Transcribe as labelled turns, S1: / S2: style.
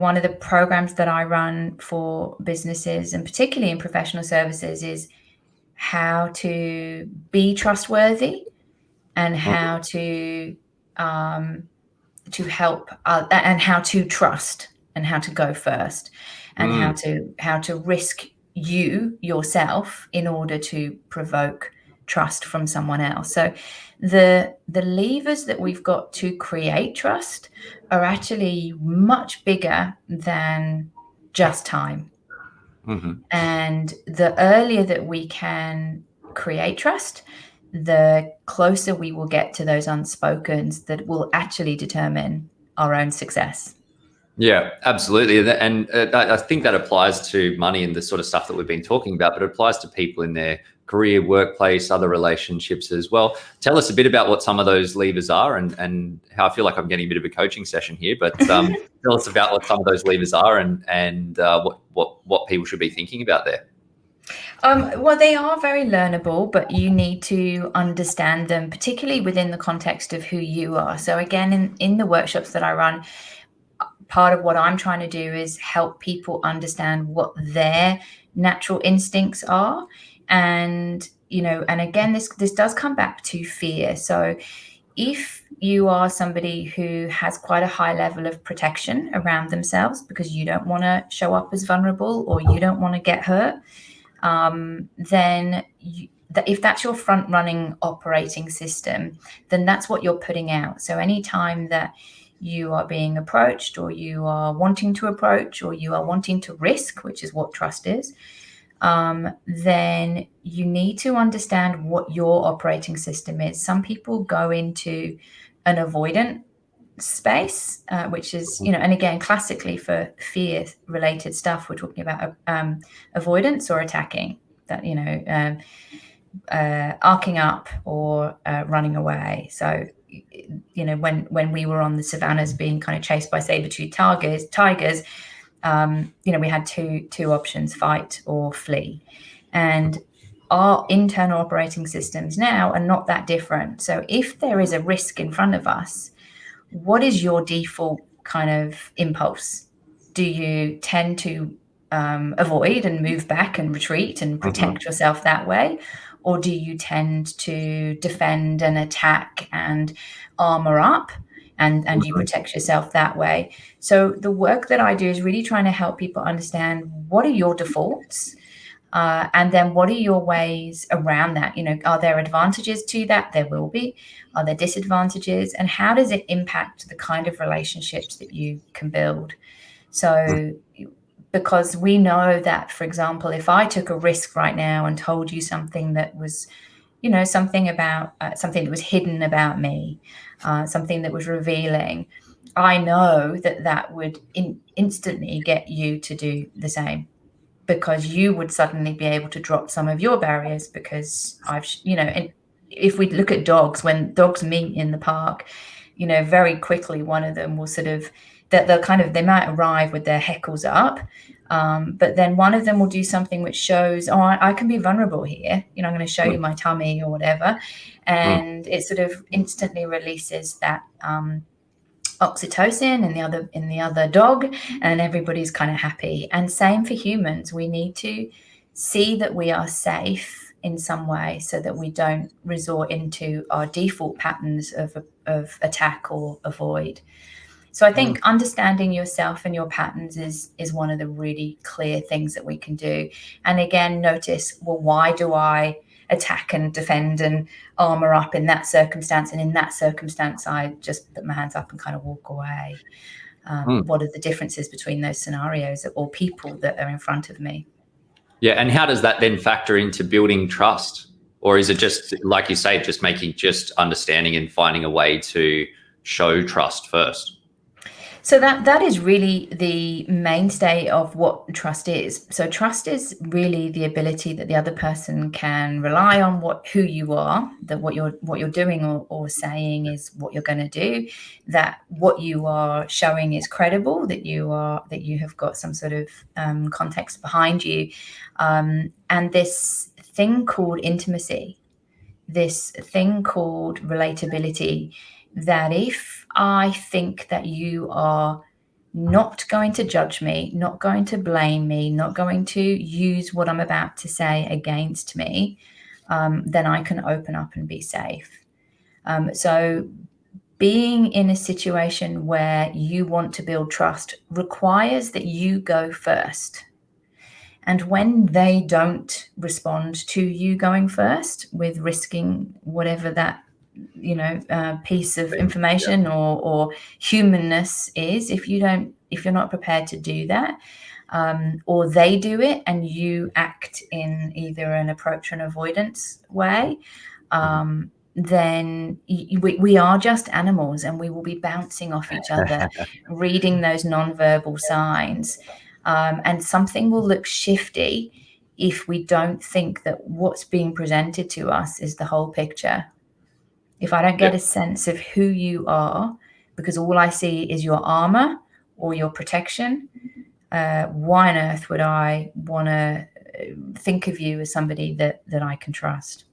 S1: one of the programs that I run for businesses, and particularly in professional services, is how to be trustworthy and how to help and how to trust and how to go first and how to risk yourself in order to provoke trust from someone else. So the levers that we've got to create trust are actually much bigger than just time. And the earlier that we can create trust, the closer we will get to those unspokens that will actually determine our own success.
S2: Yeah, absolutely. And I think that applies to money and the sort of stuff that we've been talking about, but it applies to people in their career, workplace, other relationships as well. Tell us a bit about what some of those levers are and how I feel like I'm getting a bit of a coaching session here, but tell us about what some of those levers are and what people should be thinking about there.
S1: Well, they are very learnable, but you need to understand them, particularly within the context of who you are. So again, in the workshops that I run, part of what I'm trying to do is help people understand what their natural instincts are. And, and again, this does come back to fear. So if you are somebody who has quite a high level of protection around themselves because you don't want to show up as vulnerable or you don't want to get hurt, then if that's your front running operating system, then that's what you're putting out. So anytime that you are being approached or you are wanting to approach or you are wanting to risk, which is what trust is, then you need to understand what your operating system is. Some people go into an avoidant space, which is, and again, classically for fear related stuff, we're talking about avoidance or attacking, that, arcing up or running away. So, when we were on the savannas being kind of chased by saber-toothed tigers, we had two options: fight or flee. And our internal operating systems now are not that different. So if there is a risk in front of us, what is your default kind of impulse? Do you tend to avoid and move back and retreat and protect yourself that way? Or do you tend to defend and attack and armor up and you protect yourself that way? So the work that I do is really trying to help people understand what are your defaults, and then what are your ways around that? Are there advantages to that? There will be. Are there disadvantages? And how does it impact the kind of relationships that you can build? So because we know that, for example, if I took a risk right now and told you something that was, something about something that was hidden about me, something that was revealing, I know that would instantly get you to do the same, because you would suddenly be able to drop some of your barriers because and if we look at dogs, when dogs meet in the park, very quickly one of them will sort of, they might arrive with their heckles up, but then one of them will do something which shows, I can be vulnerable here. I'm going to show you my tummy or whatever. And it sort of instantly releases that oxytocin in the other dog, and everybody's kind of happy. And same for humans. We need to see that we are safe in some way so that we don't resort into our default patterns of attack or avoid. So I think understanding yourself and your patterns is one of the really clear things that we can do. And again, notice, well, why do I attack and defend and armor up in that circumstance, and in that circumstance I just put my hands up and kind of walk away? What are the differences between those scenarios or people that are in front of me?
S2: Yeah, and how does that then factor into building trust? Or is it just, like you say, just understanding and finding a way to show trust first?
S1: So that is really the mainstay of what trust is. So trust is really the ability that the other person can rely on who you are, that what you're doing or saying is what you're going to do, that what you are showing is credible, that you have got some sort of context behind you, and this thing called intimacy, this thing called relatability, that if I think that you are not going to judge me, not going to blame me, not going to use what I'm about to say against me, then I can open up and be safe. So being in a situation where you want to build trust requires that you go first. And when they don't respond to you going first with risking whatever that piece of information or humanness is, if you're not prepared to do that, or they do it and you act in either an approach or an avoidance way, then we are just animals, and we will be bouncing off each other, reading those nonverbal signs, and something will look shifty if we don't think that what's being presented to us is the whole picture. If I don't get a sense of who you are, because all I see is your armor or your protection, why on earth would I want to think of you as somebody that I can trust?